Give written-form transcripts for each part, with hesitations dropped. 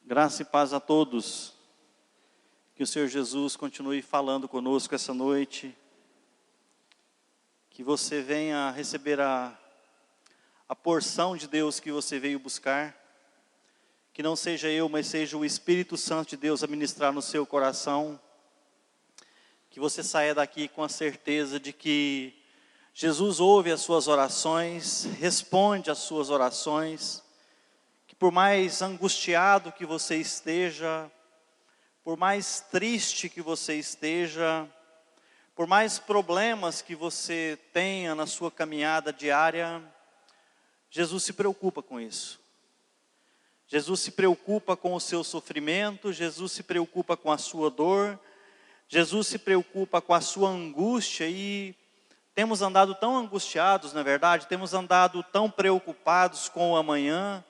Graça e paz a todos. Que o Senhor Jesus continue falando conosco essa noite. Que você venha receber a porção de Deus que você veio buscar. Que não seja eu, mas seja o Espírito Santo de Deus a ministrar no seu coração. Que você saia daqui com a certeza de que Jesus ouve as suas orações, responde às suas orações. Que por mais angustiado que você esteja, por mais triste que você esteja, por mais problemas que você tenha na sua caminhada diária, Jesus se preocupa com isso. Jesus se preocupa com o seu sofrimento, Jesus se preocupa com a sua dor, Jesus se preocupa com a sua angústia e temos andado tão angustiados, na verdade, temos andado tão preocupados com o amanhã,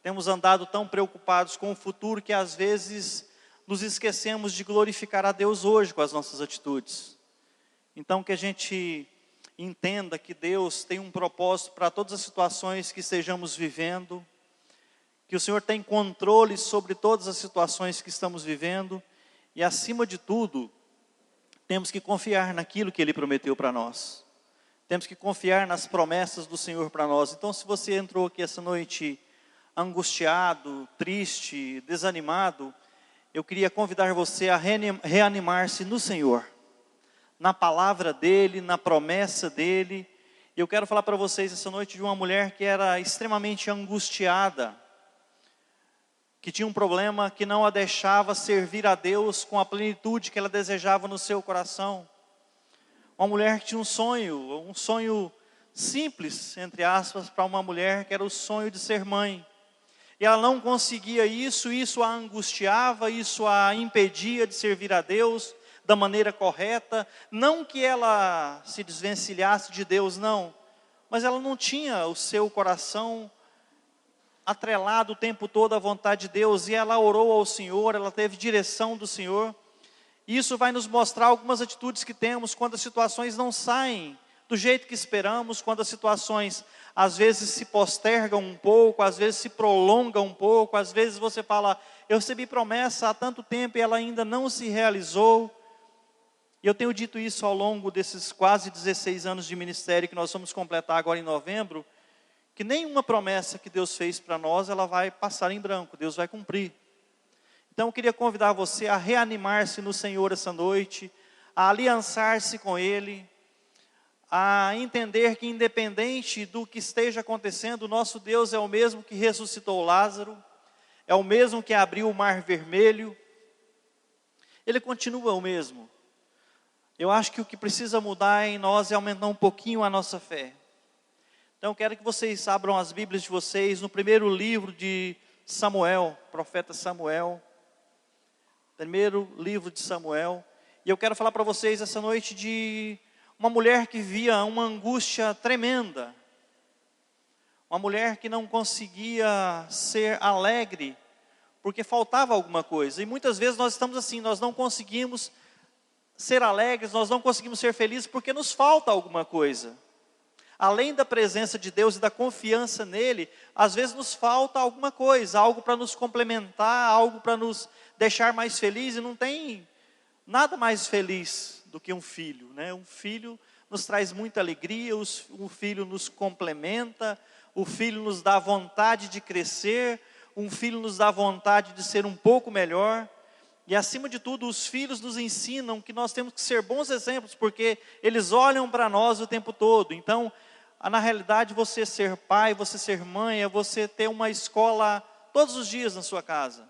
temos andado tão preocupados com o futuro que às vezes nos esquecemos de glorificar a Deus hoje com as nossas atitudes. Então que a gente entenda que Deus tem um propósito para todas as situações que estejamos vivendo, que o Senhor tem controle sobre todas as situações que estamos vivendo e acima de tudo, temos que confiar naquilo que Ele prometeu para nós. Temos que confiar nas promessas do Senhor para nós. Então se você entrou aqui essa noite angustiado, triste, desanimado, eu queria convidar você a reanimar-se no Senhor, na palavra dEle, na promessa dEle. E eu quero falar para vocês essa noite de uma mulher que era extremamente angustiada, que tinha um problema que não a deixava servir a Deus com a plenitude que ela desejava no seu coração. Uma mulher que tinha um sonho simples, entre aspas, para uma mulher que era o sonho de ser mãe. E ela não conseguia isso a angustiava, isso a impedia de servir a Deus da maneira correta. Não que ela se desvencilhasse de Deus, não. Mas ela não tinha o seu coração atrelado o tempo todo à vontade de Deus. E ela orou ao Senhor, ela teve direção do Senhor. E isso vai nos mostrar algumas atitudes que temos quando as situações não saem do jeito que esperamos, quando as situações às vezes se postergam um pouco, às vezes se prolongam um pouco, às vezes você fala, eu recebi promessa há tanto tempo e ela ainda não se realizou. E eu tenho dito isso ao longo desses quase 16 anos de ministério que nós vamos completar agora em novembro, que nenhuma promessa que Deus fez para nós, ela vai passar em branco, Deus vai cumprir. Então eu queria convidar você a reanimar-se no Senhor essa noite, a aliançar-se com Ele, a entender que independente do que esteja acontecendo, o nosso Deus é o mesmo que ressuscitou Lázaro, é o mesmo que abriu o mar vermelho, Ele continua o mesmo. Eu acho que o que precisa mudar em nós é aumentar um pouquinho a nossa fé. Então eu quero que vocês abram as Bíblias de vocês no primeiro livro de Samuel, profeta Samuel. Primeiro livro de Samuel. E eu quero falar para vocês essa noite de uma mulher que via uma angústia tremenda. Uma mulher que não conseguia ser alegre, porque faltava alguma coisa. E muitas vezes nós estamos assim, nós não conseguimos ser alegres, nós não conseguimos ser felizes porque nos falta alguma coisa. Além da presença de Deus e da confiança nele, às vezes nos falta alguma coisa, algo para nos complementar, algo para nos deixar mais felizes. E não tem nada mais feliz do que um filho, né? Um filho nos traz muita alegria, um filho nos complementa, o filho nos dá vontade de crescer, um filho nos dá vontade de ser um pouco melhor. E acima de tudo, os filhos nos ensinam que nós temos que ser bons exemplos, porque eles olham para nós o tempo todo. Então, na realidade, você ser pai, você ser mãe, é você ter uma escola todos os dias na sua casa.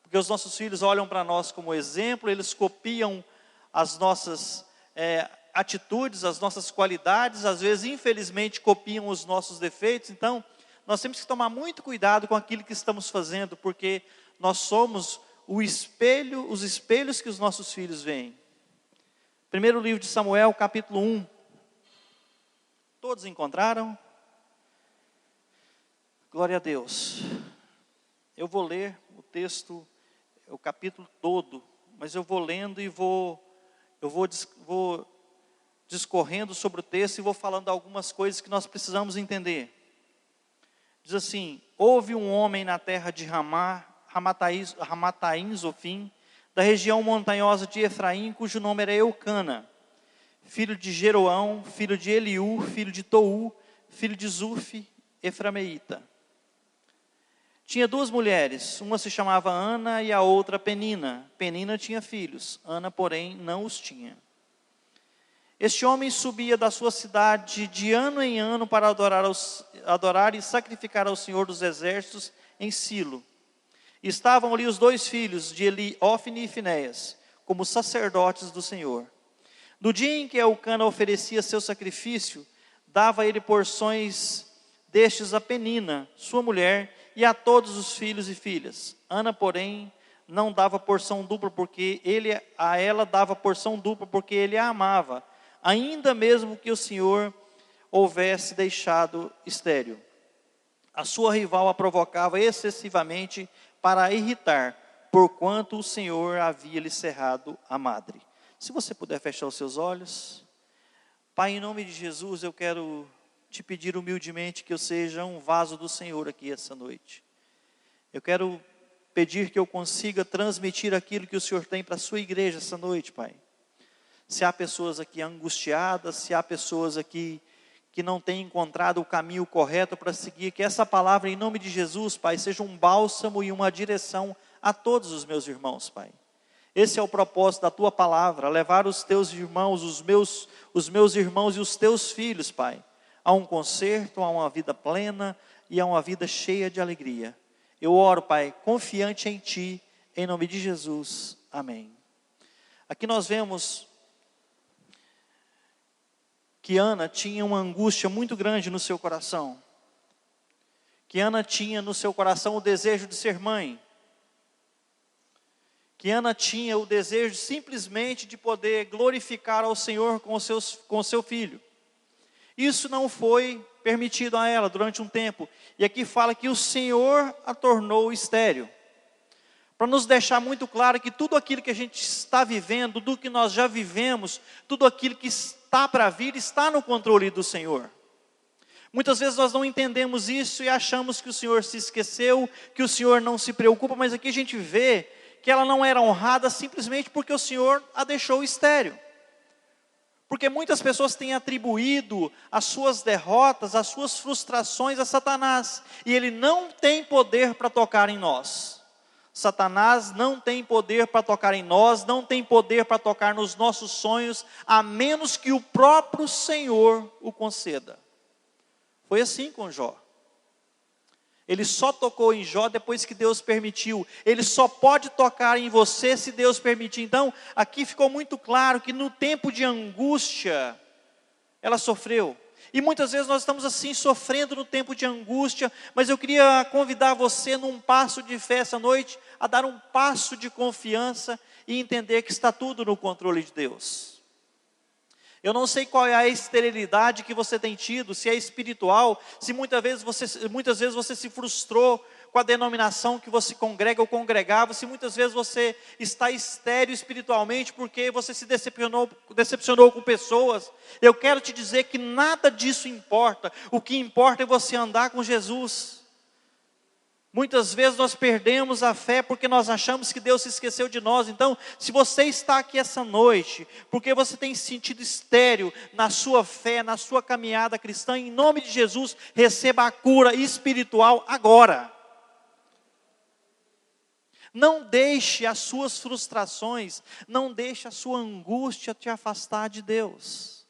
Porque os nossos filhos olham para nós como exemplo, eles copiam as nossas atitudes, as nossas qualidades, às vezes, infelizmente, copiam os nossos defeitos. Então, nós temos que tomar muito cuidado com aquilo que estamos fazendo, porque nós somos os espelhos que os nossos filhos veem. Primeiro livro de Samuel, capítulo 1. Todos encontraram? Glória a Deus. Eu vou ler o texto, o capítulo todo, mas eu vou lendo e vou discorrendo sobre o texto e vou falando algumas coisas que nós precisamos entender. Diz assim: houve um homem na terra de Ramá, Ramataim Zofim, da região montanhosa de Efraim, cujo nome era Eucana, filho de Jeroão, filho de Eliú, filho de Tou, filho de Zuf, eframeíta. Tinha duas mulheres, uma se chamava Ana e a outra Penina. Penina tinha filhos, Ana, porém, não os tinha. Este homem subia da sua cidade de ano em ano para adorar e sacrificar ao Senhor dos Exércitos em Silo. Estavam ali os dois filhos de Eli, Ofni e Finéias, como sacerdotes do Senhor. No dia em que Eucana oferecia seu sacrifício, dava ele porções destes a Penina, sua mulher, e a todos os filhos e filhas. Ana, porém, não dava porção dupla, porque a ela dava porção dupla, porque ele a amava, ainda mesmo que o Senhor houvesse deixado estéril. A sua rival a provocava excessivamente para a irritar, porquanto o Senhor havia lhe cerrado a madre. Se você puder fechar os seus olhos. Pai, em nome de Jesus, eu quero te pedir humildemente que eu seja um vaso do Senhor aqui essa noite. Eu quero pedir que eu consiga transmitir aquilo que o Senhor tem para a sua igreja essa noite, Pai. Se há pessoas aqui angustiadas, se há pessoas aqui que não têm encontrado o caminho correto para seguir, que essa palavra, em nome de Jesus, Pai, seja um bálsamo e uma direção a todos os meus irmãos, Pai. Esse é o propósito da tua palavra, levar os teus irmãos, os meus irmãos e os teus filhos, Pai, a um concerto, a uma vida plena e a uma vida cheia de alegria. Eu oro, Pai, confiante em Ti, em nome de Jesus. Amém. Aqui nós vemos que Ana tinha uma angústia muito grande no seu coração. Que Ana tinha no seu coração o desejo de ser mãe. Que Ana tinha o desejo simplesmente de poder glorificar ao Senhor com o seu filho. Isso não foi permitido a ela durante um tempo. E aqui fala que o Senhor a tornou estéril. Para nos deixar muito claro que tudo aquilo que a gente está vivendo, tudo que nós já vivemos, tudo aquilo que está para vir, está no controle do Senhor. Muitas vezes nós não entendemos isso e achamos que o Senhor se esqueceu, que o Senhor não se preocupa, mas aqui a gente vê que ela não era honrada simplesmente porque o Senhor a deixou estéril. Porque muitas pessoas têm atribuído as suas derrotas, as suas frustrações a Satanás. E ele não tem poder para tocar em nós. Satanás não tem poder para tocar em nós, não tem poder para tocar nos nossos sonhos, a menos que o próprio Senhor o conceda. Foi assim com Jó. Ele só tocou em Jó depois que Deus permitiu. Ele só pode tocar em você se Deus permitir. Então, aqui ficou muito claro que no tempo de angústia, ela sofreu. E muitas vezes nós estamos assim, sofrendo no tempo de angústia. Mas eu queria convidar você num passo de fé essa noite, a dar um passo de confiança e entender que está tudo no controle de Deus. Eu não sei qual é a esterilidade que você tem tido, se é espiritual, se muitas vezes você se frustrou com a denominação que você congrega ou congregava, se muitas vezes você está estéril espiritualmente porque você se decepcionou com pessoas. Eu quero te dizer que nada disso importa, o que importa é você andar com Jesus. Muitas vezes nós perdemos a fé porque nós achamos que Deus se esqueceu de nós. Então, se você está aqui essa noite, porque você tem se sentido estéril na sua fé, na sua caminhada cristã, em nome de Jesus, receba a cura espiritual agora. Não deixe as suas frustrações, não deixe a sua angústia te afastar de Deus.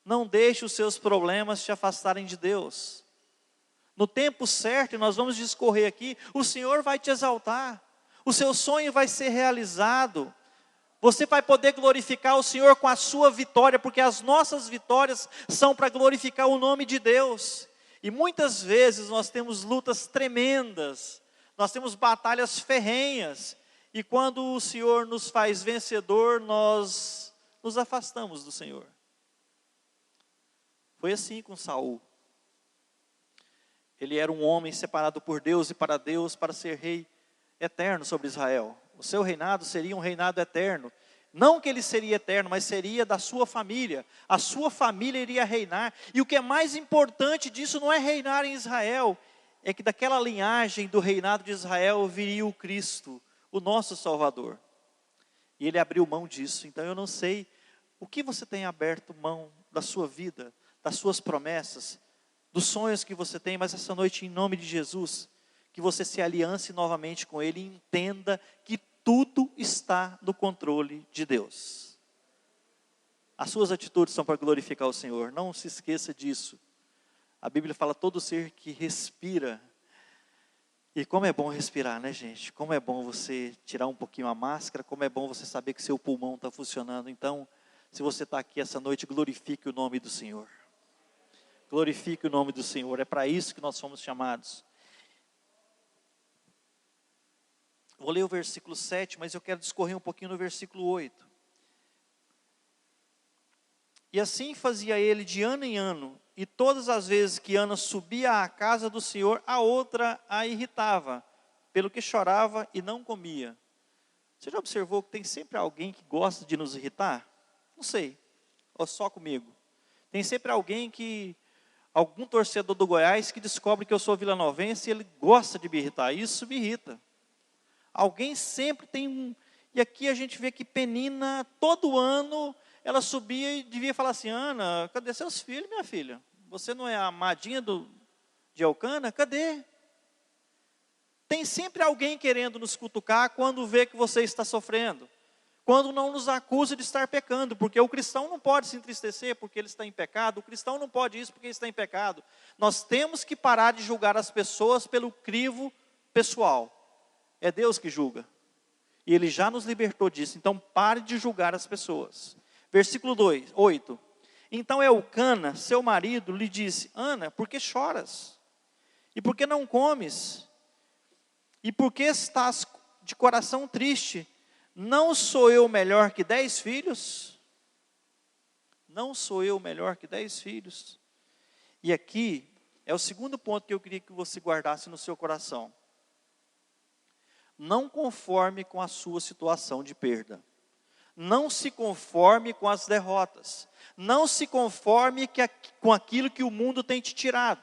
Não deixe os seus problemas te afastarem de Deus. No tempo certo, e nós vamos discorrer aqui, o Senhor vai te exaltar. O seu sonho vai ser realizado. Você vai poder glorificar o Senhor com a sua vitória, porque as nossas vitórias são para glorificar o nome de Deus. E muitas vezes nós temos lutas tremendas, nós temos batalhas ferrenhas, e quando o Senhor nos faz vencedor, nós nos afastamos do Senhor. Foi assim com Saul. Ele era um homem separado por Deus e para ser rei eterno sobre Israel. O seu reinado seria um reinado eterno. Não que ele seria eterno, mas seria da sua família. A sua família iria reinar. E o que é mais importante disso não é reinar em Israel, é que daquela linhagem do reinado de Israel viria o Cristo, o nosso Salvador. E ele abriu mão disso. Então eu não sei o que você tem aberto mão da sua vida, das suas promessas, dos sonhos que você tem, mas essa noite, em nome de Jesus, que você se aliance novamente com Ele e entenda que tudo está no controle de Deus. As suas atitudes são para glorificar o Senhor, não se esqueça disso. A Bíblia fala todo ser que respira. E como é bom respirar, né, gente? Como é bom você tirar um pouquinho a máscara, como é bom você saber que seu pulmão está funcionando. Então, se você está aqui essa noite, glorifique o nome do Senhor. Glorifique o nome do Senhor, é para isso que nós somos chamados. Vou ler o versículo 7, mas eu quero discorrer um pouquinho no versículo 8. E assim fazia ele de ano em ano, e todas as vezes que Ana subia à casa do Senhor, a outra a irritava, pelo que chorava e não comia. Você já observou que tem sempre alguém que gosta de nos irritar? Não sei, ou só comigo. Tem sempre algum torcedor do Goiás que descobre que eu sou vilanovense e ele gosta de me irritar. Isso me irrita. Alguém sempre tem e aqui a gente vê que Penina, todo ano, ela subia e devia falar assim: Ana, cadê seus filhos, minha filha? Você não é a amadinha de Elcana? Cadê? Tem sempre alguém querendo nos cutucar quando vê que você está sofrendo. Quando não nos acusa de estar pecando, porque o cristão não pode se entristecer porque ele está em pecado, o cristão não pode isso porque ele está em pecado. Nós temos que parar de julgar as pessoas pelo crivo pessoal. É Deus que julga. E Ele já nos libertou disso, então pare de julgar as pessoas. Versículo 8. Então Elcana, seu marido, lhe disse: Ana, por que choras? E por que não comes? E por que estás de coração triste? Não sou eu melhor que 10 filhos? Não sou eu melhor que 10 filhos? E aqui é o segundo ponto que eu queria que você guardasse no seu coração. Não conforme com a sua situação de perda. Não se conforme com as derrotas. Não se conforme com aquilo que o mundo tem te tirado.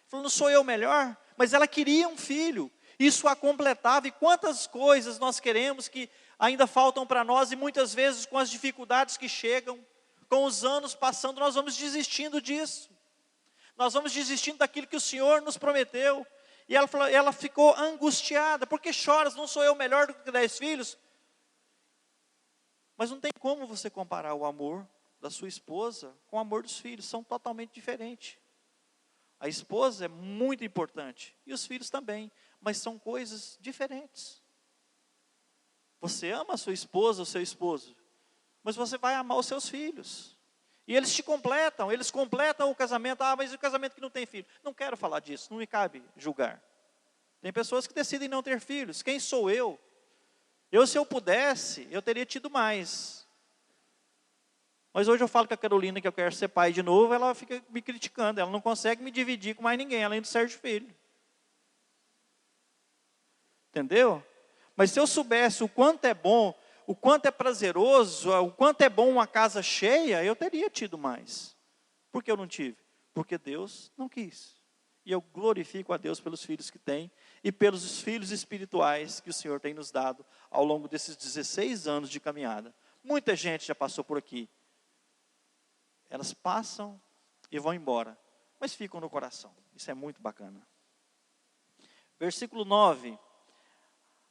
Falou, não sou eu melhor? Mas ela queria um filho. Isso a completava. E quantas coisas nós queremos que ainda faltam para nós. E muitas vezes com as dificuldades que chegam, com os anos passando, nós vamos desistindo disso. Nós vamos desistindo daquilo que o Senhor nos prometeu. E ela ficou angustiada. Por que choras? Não sou eu melhor do que 10 filhos? Mas não tem como você comparar o amor da sua esposa com o amor dos filhos. São totalmente diferentes. A esposa é muito importante. E os filhos também. Mas são coisas diferentes. Você ama a sua esposa, o seu esposo. Mas você vai amar os seus filhos. E eles completam o casamento. Ah, mas e o casamento que não tem filho? Não quero falar disso, não me cabe julgar. Tem pessoas que decidem não ter filhos. Quem sou eu? Se eu pudesse, eu teria tido mais. Mas hoje eu falo com a Carolina que eu quero ser pai de novo, ela fica me criticando. Ela não consegue me dividir com mais ninguém, além do Sérgio Filho. Entendeu? Mas se eu soubesse o quanto é bom, o quanto é prazeroso, o quanto é bom uma casa cheia, eu teria tido mais. Por que eu não tive? Porque Deus não quis. E eu glorifico a Deus pelos filhos que tem e pelos filhos espirituais que o Senhor tem nos dado ao longo desses 16 anos de caminhada. Muita gente já passou por aqui. Elas passam e vão embora, mas ficam no coração. Isso é muito bacana. Versículo 9.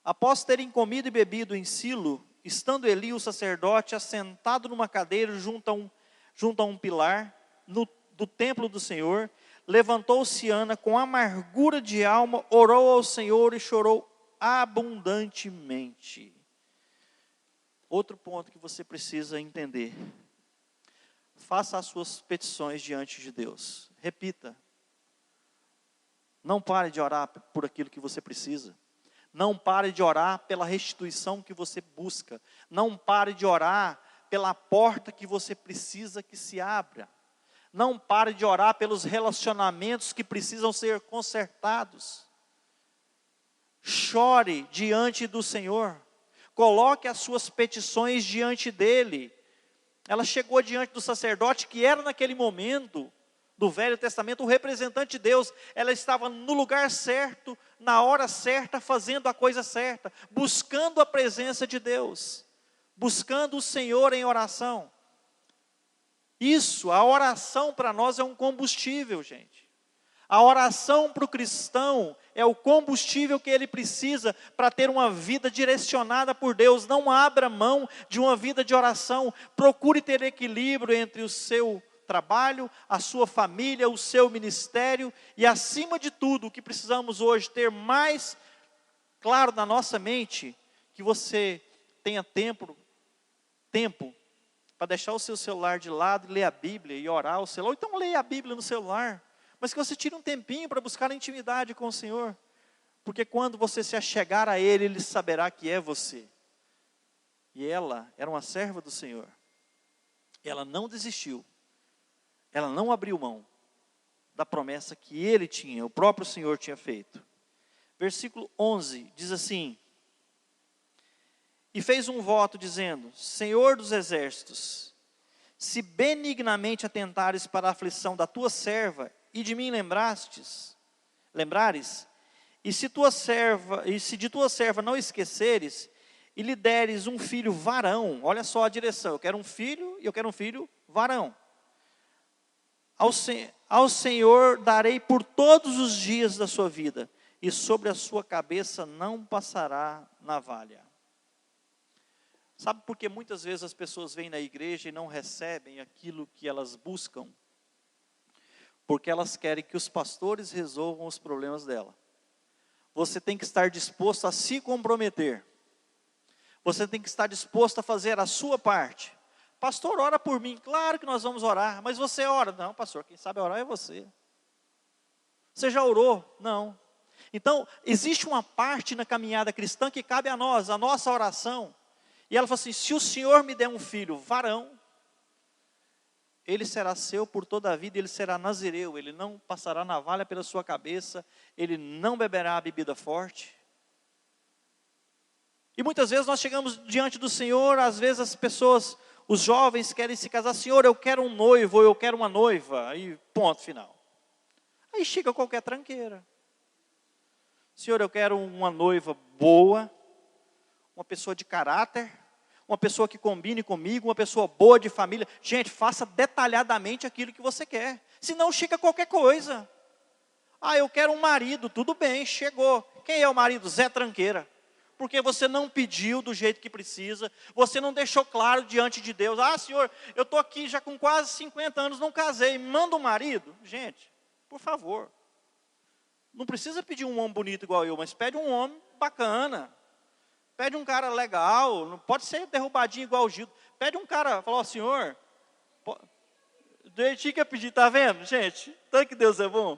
Após terem comido e bebido em Silo, estando Eli, o sacerdote, assentado numa cadeira junto a um pilar do templo do Senhor, levantou-se Ana com amargura de alma, orou ao Senhor e chorou abundantemente. Outro ponto que você precisa entender. Faça as suas petições diante de Deus. Repita. Não pare de orar por aquilo que você precisa. Não pare de orar pela restituição que você busca. Não pare de orar pela porta que você precisa que se abra. Não pare de orar pelos relacionamentos que precisam ser consertados. Chore diante do Senhor. Coloque as suas petições diante dEle. Ela chegou diante do sacerdote, que era naquele momento do Velho Testamento, o representante de Deus. Ela estava no lugar certo, na hora certa, fazendo a coisa certa, buscando a presença de Deus, buscando o Senhor em oração. Isso, a oração para nós é um combustível, gente. A oração para o cristão é o combustível que ele precisa para ter uma vida direcionada por Deus. Não abra mão de uma vida de oração. Procure ter equilíbrio entre o seu trabalho, a sua família, o seu ministério. E acima de tudo, o que precisamos hoje ter mais claro na nossa mente, que você tenha tempo para deixar o seu celular de lado, ler a Bíblia e orar ao celular. Ou então leia a Bíblia no celular. Mas que você tire um tempinho para buscar a intimidade com o Senhor. Porque quando você se achegar a Ele, Ele saberá que é você. E ela era uma serva do Senhor. Ela não desistiu. Ela não abriu mão da promessa que Ele tinha, o próprio Senhor tinha feito. Versículo 11 diz assim: e fez um voto dizendo: Senhor dos exércitos, se benignamente atentares para a aflição da tua serva, e de mim lembrares, e se de tua serva não esqueceres, e lhe deres um filho varão, olha só a direção, eu quero um filho, e eu quero um filho varão. Ao Senhor darei por todos os dias da sua vida, e sobre a sua cabeça não passará navalha. Sabe por que muitas vezes as pessoas vêm na igreja e não recebem aquilo que elas buscam? Porque elas querem que os pastores resolvam os problemas dela. Você tem que estar disposto a se comprometer. Você tem que estar disposto a fazer a sua parte. Pastor, ora por mim. Claro que nós vamos orar, mas você ora. Não, pastor, quem sabe orar é você. Você já orou? Não. Então, existe uma parte na caminhada cristã que cabe a nós, a nossa oração. E ela falou assim: se o Senhor me der um filho varão, ele será seu por toda a vida, ele será nazireu, ele não passará navalha pela sua cabeça, ele não beberá bebida forte. E muitas vezes nós chegamos diante do Senhor, às vezes as pessoas, os jovens querem se casar: Senhor, eu quero um noivo, ou eu quero uma noiva, aí ponto final. Aí chega qualquer tranqueira. Senhor, eu quero uma noiva boa, uma pessoa de caráter, uma pessoa que combine comigo, uma pessoa boa de família. Gente, faça detalhadamente aquilo que você quer, senão chega qualquer coisa. Ah, eu quero um marido, tudo bem, chegou. Quem é o marido? Zé Tranqueira. Porque você não pediu do jeito que precisa, você não deixou claro diante de Deus. Ah, Senhor, eu estou aqui já com quase 50 anos, não casei, manda um marido. Gente, por favor, não precisa pedir um homem bonito igual eu, mas pede um homem bacana. Pede um cara legal, não pode ser derrubadinho igual o Gildo. Pede um cara, falou: Senhor, tinha que pedir, está vendo, gente? Tanto que Deus é bom.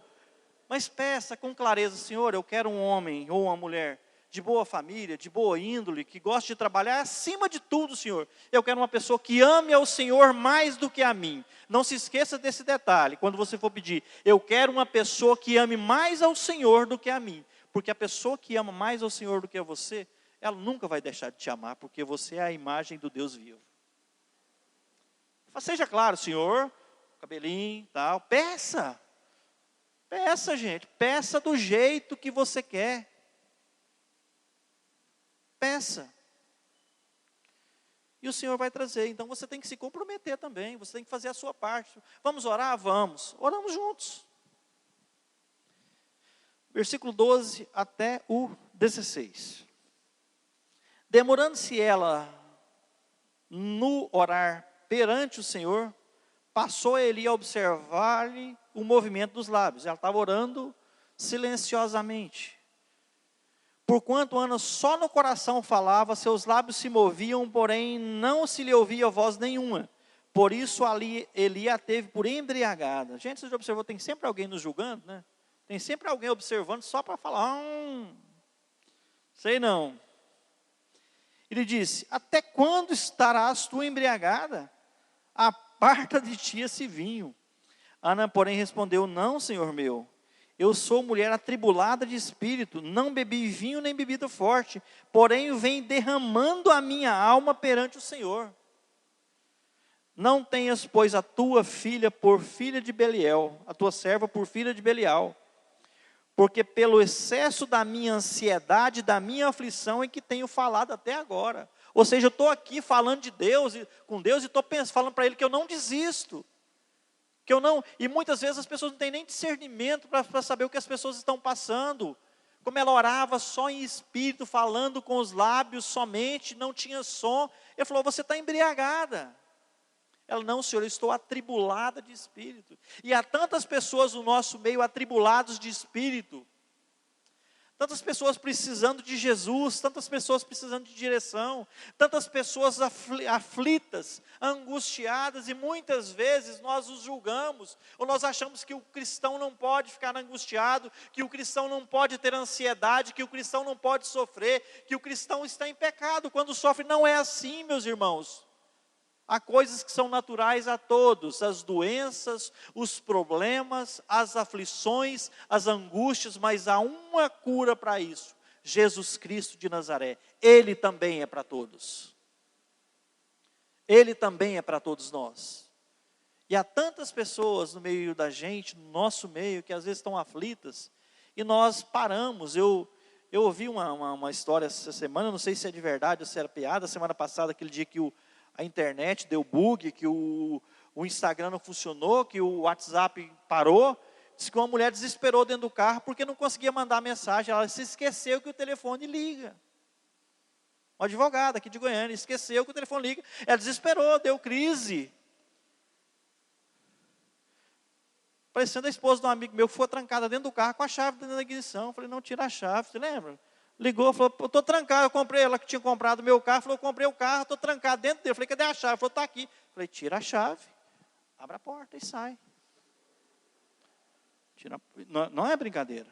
Mas peça com clareza: Senhor, eu quero um homem ou uma mulher de boa família, de boa índole, que goste de trabalhar. Acima de tudo, Senhor, eu quero uma pessoa que ame ao Senhor mais do que a mim. Não se esqueça desse detalhe, quando você for pedir: eu quero uma pessoa que ame mais ao Senhor do que a mim. Porque a pessoa que ama mais ao Senhor do que a você, ela nunca vai deixar de te amar, porque você é a imagem do Deus vivo. Seja claro: Senhor, cabelinho, tal, peça, gente, peça do jeito que você quer, peça, e o Senhor vai trazer. Então você tem que se comprometer também, você tem que fazer a sua parte. Vamos orar? Vamos, oramos juntos. Versículo 12 até o 16. Demorando-se ela no orar perante o Senhor, passou Eli a observar-lhe o movimento dos lábios. Ela estava orando silenciosamente. Porquanto Ana só no coração falava, seus lábios se moviam, porém não se lhe ouvia voz nenhuma. Por isso ali Eli a teve por embriagada. Gente, você já observou, tem sempre alguém nos julgando, né? Tem sempre alguém observando só para falar: sei não. Ele disse: até quando estarás tu embriagada? Aparta de ti esse vinho. Ana, porém, respondeu: não, Senhor meu, eu sou mulher atribulada de espírito, não bebi vinho nem bebida forte, porém vem derramando a minha alma perante o Senhor. Não tenhas, pois, a tua filha por filha de Belial, a tua serva por filha de Belial, porque pelo excesso da minha ansiedade, da minha aflição é que tenho falado até agora. Ou seja, eu estou aqui falando de Deus, com Deus, e estou falando para Ele que eu não desisto. Que eu não, e muitas vezes as pessoas não têm nem discernimento para saber o que as pessoas estão passando. Como ela orava só em espírito, falando com os lábios somente, não tinha som. Ele falou, você está embriagada. Ela, não, Senhor, eu estou atribulada de espírito. E há tantas pessoas no nosso meio atribulados de espírito. Tantas pessoas precisando de Jesus, tantas pessoas precisando de direção, tantas pessoas aflitas, angustiadas, e muitas vezes nós os julgamos, ou nós achamos que o cristão não pode ficar angustiado, que o cristão não pode ter ansiedade, que o cristão não pode sofrer, que o cristão está em pecado quando sofre. Não é assim, meus irmãos. Há coisas que são naturais a todos, as doenças, os problemas, as aflições, as angústias, mas há uma cura para isso, Jesus Cristo de Nazaré. Ele também é para todos. Ele também é para todos nós. E há tantas pessoas no meio da gente, no nosso meio, que às vezes estão aflitas, e nós paramos. Eu ouvi uma história essa semana, não sei se é de verdade ou se era piada, semana passada, aquele dia que a internet deu bug, que o Instagram não funcionou, que o WhatsApp parou. Diz que uma mulher desesperou dentro do carro porque não conseguia mandar mensagem. Ela se esqueceu que o telefone liga. Uma advogada aqui de Goiânia esqueceu que o telefone liga. Ela desesperou, deu crise. Parecendo a esposa de um amigo meu que foi trancada dentro do carro com a chave dentro da ignição. Eu falei, não, tira a chave, você lembra? Ligou, falou, eu estou trancado, eu comprei, ela que tinha comprado o meu carro, falou, eu comprei o carro, estou trancado dentro dele. Eu falei, cadê a chave? Falou, está aqui. Eu falei, tira a chave, abre a porta e sai. Não é brincadeira.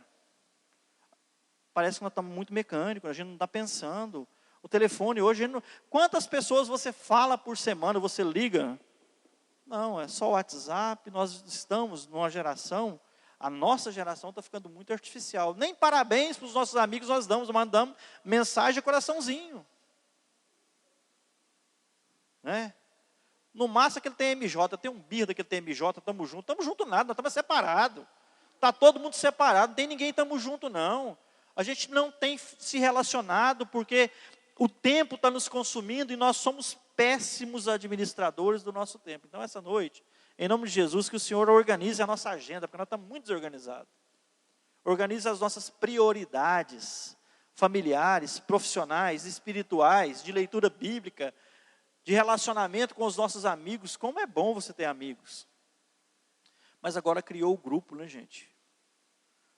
Parece que nós estamos muito mecânicos, a gente não está pensando. O telefone hoje, quantas pessoas você fala por semana, você liga? Não, é só o WhatsApp. Nós estamos numa geração, a nossa geração está ficando muito artificial. Nem parabéns para os nossos amigos nós mandamos mensagem de coraçãozinho. Né? No máximo aquele tem MJ, tem um birra daquele tem MJ, estamos juntos nada, nós estamos separados. Está todo mundo separado, não tem ninguém, estamos juntos não. A gente não tem se relacionado porque o tempo está nos consumindo e nós somos péssimos administradores do nosso tempo. Então essa noite, em nome de Jesus, que o Senhor organize a nossa agenda, porque nós estamos muito desorganizados. Organize as nossas prioridades familiares, profissionais, espirituais, de leitura bíblica, de relacionamento com os nossos amigos. Como é bom você ter amigos. Mas agora criou o grupo, né, gente?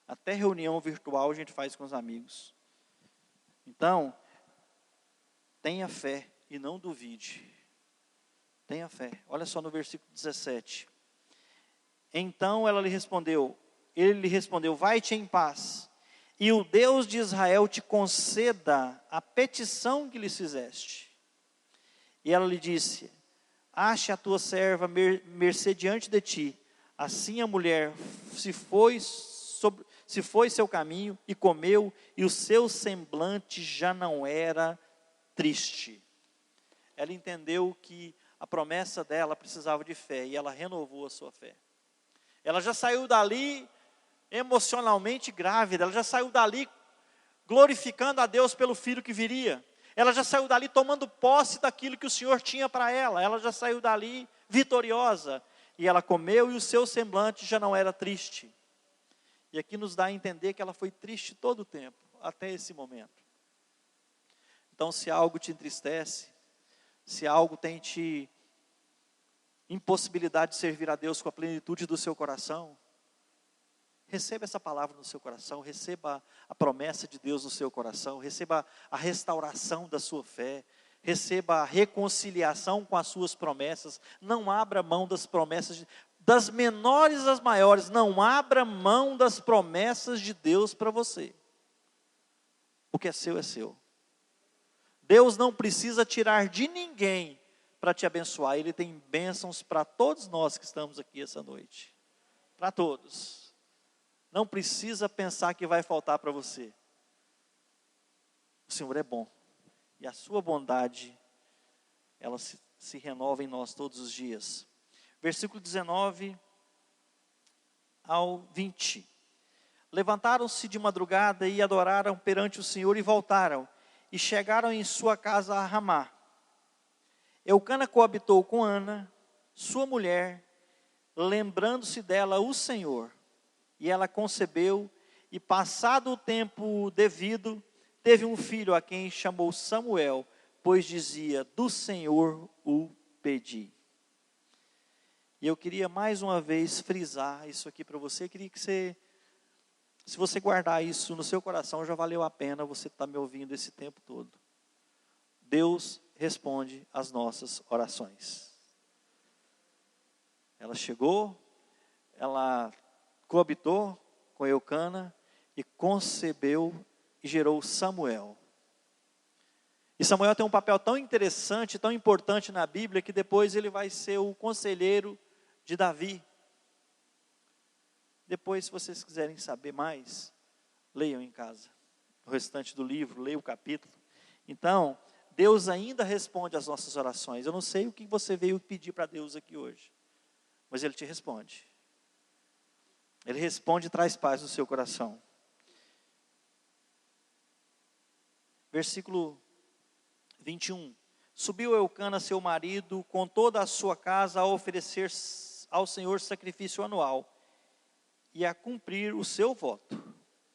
Até reunião virtual a gente faz com os amigos. Então, tenha fé e não duvide. Tenha fé. Olha só no versículo 17. Então ele lhe respondeu, vai-te em paz, e o Deus de Israel te conceda a petição que lhe fizeste. E ela lhe disse, ache a tua serva mercê diante de ti. Assim a mulher se foi seu caminho e comeu, e o seu semblante já não era triste. Ela entendeu que a promessa dela precisava de fé, e ela renovou a sua fé. Ela já saiu dali emocionalmente grávida, ela já saiu dali glorificando a Deus pelo filho que viria. Ela já saiu dali tomando posse daquilo que o Senhor tinha para ela. Ela já saiu dali vitoriosa. E ela comeu e o seu semblante já não era triste. E aqui nos dá a entender que ela foi triste todo o tempo, até esse momento. Então, se algo te entristece, se algo tem te impossibilidade de servir a Deus com a plenitude do seu coração, receba essa palavra no seu coração, receba a promessa de Deus no seu coração, receba a restauração da sua fé, receba a reconciliação com as suas promessas. Não abra mão das promessas, das menores às maiores, não abra mão das promessas de Deus para você. O que é seu é seu. Deus não precisa tirar de ninguém para te abençoar. Ele tem bênçãos para todos nós que estamos aqui essa noite. Para todos. Não precisa pensar que vai faltar para você. O Senhor é bom. E a sua bondade, ela se se renova em nós todos os dias. Versículo 19 ao 20. Levantaram-se de madrugada e adoraram perante o Senhor e voltaram, e chegaram em sua casa a Ramá. Eucana coabitou com Ana, sua mulher, lembrando-se dela o Senhor. E ela concebeu, e passado o tempo devido, teve um filho a quem chamou Samuel, pois dizia, do Senhor o pedi. E eu queria mais uma vez frisar isso aqui para você. Eu queria que você, se você guardar isso no seu coração, já valeu a pena você estar me ouvindo esse tempo todo. Deus responde às nossas orações. Ela chegou, ela coabitou com Eucana e concebeu e gerou Samuel. E Samuel tem um papel tão interessante, tão importante na Bíblia, que depois ele vai ser o conselheiro de Davi. Depois, se vocês quiserem saber mais, leiam em casa o restante do livro, leiam o capítulo. Então, Deus ainda responde às nossas orações. Eu não sei o que você veio pedir para Deus aqui hoje, mas Ele te responde. Ele responde e traz paz no seu coração. Versículo 21. Subiu Eucana, seu marido, com toda a sua casa a oferecer ao Senhor sacrifício anual e a cumprir o seu voto.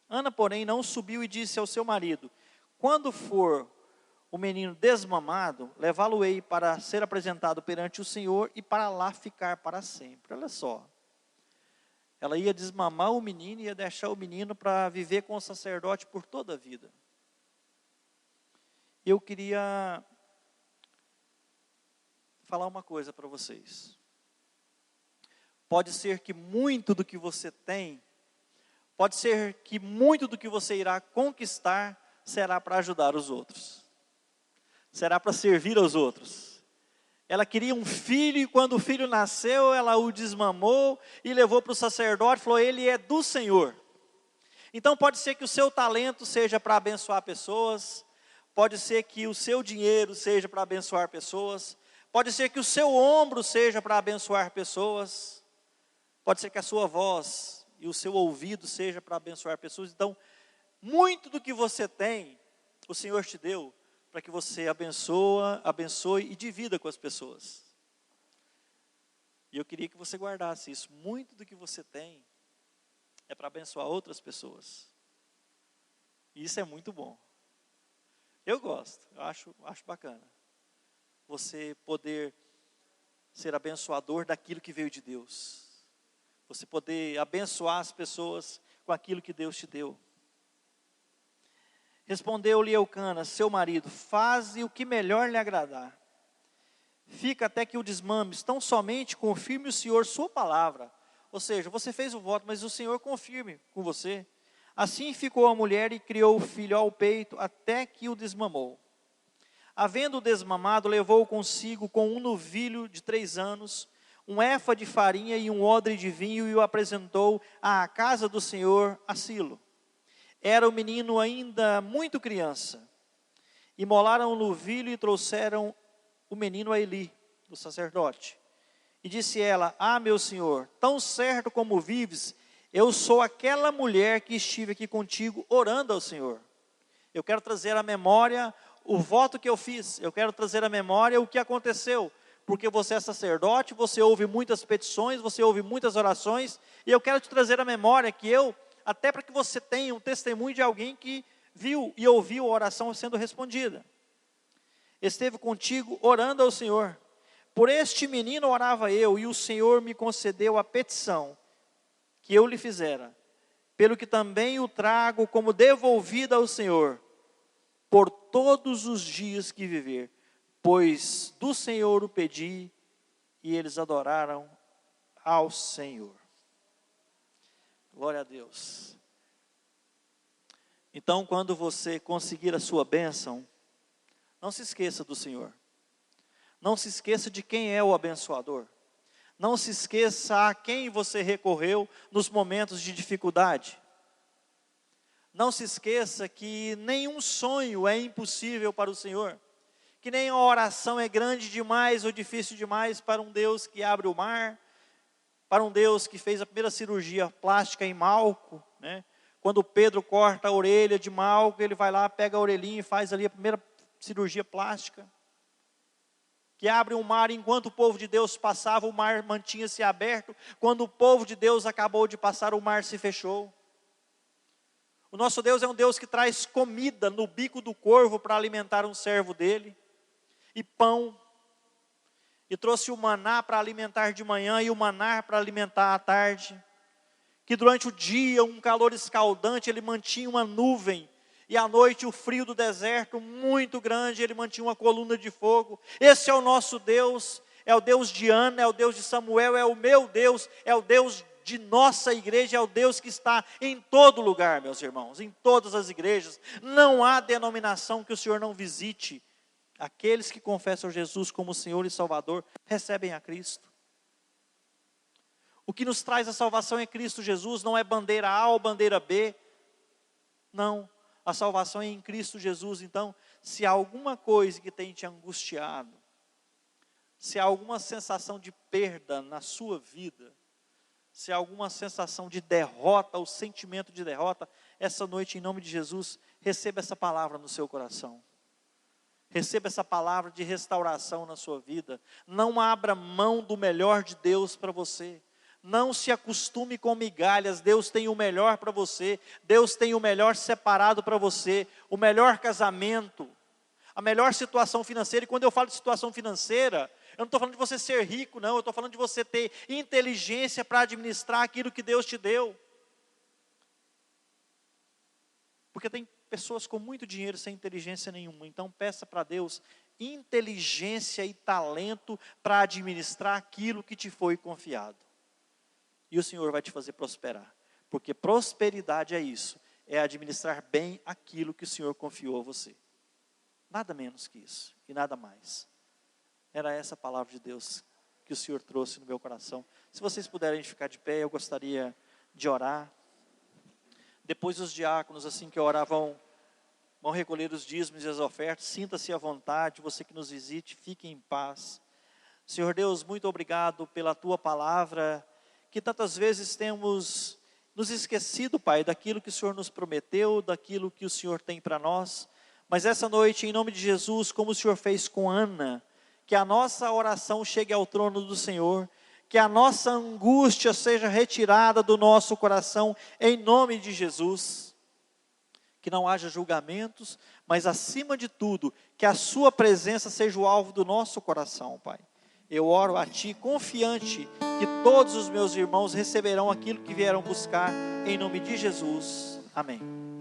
Ana, porém, não subiu e disse ao seu marido, quando for o menino desmamado, levá-lo-ei para ser apresentado perante o Senhor e para lá ficar para sempre. Olha só. Ela ia desmamar o menino e ia deixar o menino para viver com o sacerdote por toda a vida. Eu queria falar uma coisa para vocês. Pode ser que muito do que você tem, pode ser que muito do que você irá conquistar, será para ajudar os outros. Será para servir aos outros. Ela queria um filho e quando o filho nasceu, ela o desmamou e levou para o sacerdote e falou, ele é do Senhor. Então pode ser que o seu talento seja para abençoar pessoas, pode ser que o seu dinheiro seja para abençoar pessoas, pode ser que o seu ombro seja para abençoar pessoas, pode ser que a sua voz e o seu ouvido seja para abençoar pessoas. Então, muito do que você tem, o Senhor te deu, para que você abençoe e divida com as pessoas. E eu queria que você guardasse isso. Muito do que você tem é para abençoar outras pessoas. E isso é muito bom. Eu gosto, eu acho bacana. Você poder ser abençoador daquilo que veio de Deus. Você poder abençoar as pessoas com aquilo que Deus te deu. Respondeu-lhe Eucana, seu marido, faze o que melhor lhe agradar. Fica até que o desmames, tão somente confirme o Senhor sua palavra. Ou seja, você fez o voto, mas o Senhor confirme com você. Assim ficou a mulher e criou o filho ao peito, até que o desmamou. Havendo-o desmamado, levou consigo com um novilho de 3 anos, um éfa de farinha e um odre de vinho, e o apresentou à casa do Senhor a Silo. Era o menino ainda muito criança. Imolaram o novilho e trouxeram o menino a Eli, o sacerdote. E disse ela, meu senhor, tão certo como vives, eu sou aquela mulher que estive aqui contigo orando ao Senhor. Eu quero trazer à memória o voto que eu fiz. Eu quero trazer à memória o que aconteceu. Porque você é sacerdote, você ouve muitas petições, você ouve muitas orações. E eu quero te trazer à memória que eu, até para que você tenha um testemunho de alguém que viu e ouviu a oração sendo respondida. Esteve contigo orando ao Senhor. Por este menino orava eu, e o Senhor me concedeu a petição que eu lhe fizera. Pelo que também o trago como devolvida ao Senhor, por todos os dias que viver. Pois do Senhor o pedi, e eles adoraram ao Senhor. Glória a Deus. Então, quando você conseguir a sua bênção, não se esqueça do Senhor. Não se esqueça de quem é o abençoador. Não se esqueça a quem você recorreu nos momentos de dificuldade. Não se esqueça que nenhum sonho é impossível para o Senhor. que nem a oração é grande demais ou difícil demais para um Deus que abre o mar, para um Deus que fez a primeira cirurgia plástica em Malco, né? Quando Pedro corta a orelha de Malco, ele vai lá, pega a orelhinha e faz ali a primeira cirurgia plástica. Que abre um mar enquanto o povo de Deus passava, o mar mantinha-se aberto. Quando o povo de Deus acabou de passar, o mar se fechou. O nosso Deus é um Deus que traz comida no bico do corvo para alimentar um servo dele. E pão. E trouxe o maná para alimentar de manhã e o maná para alimentar à tarde. Que durante o dia, um calor escaldante, ele mantinha uma nuvem. E à noite o frio do deserto muito grande, ele mantinha uma coluna de fogo. Esse é o nosso Deus, é o Deus de Ana, é o Deus de Samuel, é o meu Deus, é o Deus de nossa igreja, é o Deus que está em todo lugar, meus irmãos, em todas as igrejas. Não há denominação que o Senhor não visite. Aqueles que confessam Jesus como Senhor e Salvador, recebem a Cristo. O que nos traz a salvação é Cristo Jesus, não é bandeira A ou bandeira B, não. A salvação é em Cristo Jesus. Então, se há alguma coisa que tem te angustiado, se há alguma sensação de perda na sua vida, se há alguma sensação de derrota, o sentimento de derrota, essa noite, em nome de Jesus, receba essa palavra no seu coração. Receba essa palavra de restauração na sua vida. Não abra mão do melhor de Deus para você. Não se acostume com migalhas. Deus tem o melhor para você. Deus tem o melhor separado para você. O melhor casamento. A melhor situação financeira. E quando eu falo de situação financeira, eu não estou falando de você ser rico, não. Eu estou falando de você ter inteligência para administrar aquilo que Deus te deu. Porque tem pessoas com muito dinheiro sem inteligência nenhuma. Então peça para Deus inteligência e talento para administrar aquilo que te foi confiado. E o Senhor vai te fazer prosperar. Porque prosperidade é isso. É administrar bem aquilo que o Senhor confiou a você. Nada menos que isso. E nada mais. Era essa a palavra de Deus que o Senhor trouxe no meu coração. Se vocês puderem ficar de pé, eu gostaria de orar. Depois os diáconos, assim que orar, vão recolher os dízimos e as ofertas. Sinta-se à vontade. Você que nos visite, fique em paz. Senhor Deus, muito obrigado pela Tua palavra, que tantas vezes temos nos esquecido, Pai, daquilo que o Senhor nos prometeu, daquilo que o Senhor tem para nós. Mas essa noite, em nome de Jesus, como o Senhor fez com Ana, que a nossa oração chegue ao trono do Senhor, que a nossa angústia seja retirada do nosso coração, em nome de Jesus. Que não haja julgamentos, mas acima de tudo, que a sua presença seja o alvo do nosso coração, Pai. Eu oro a Ti confiante que todos os meus irmãos receberão aquilo que vieram buscar, em nome de Jesus. Amém.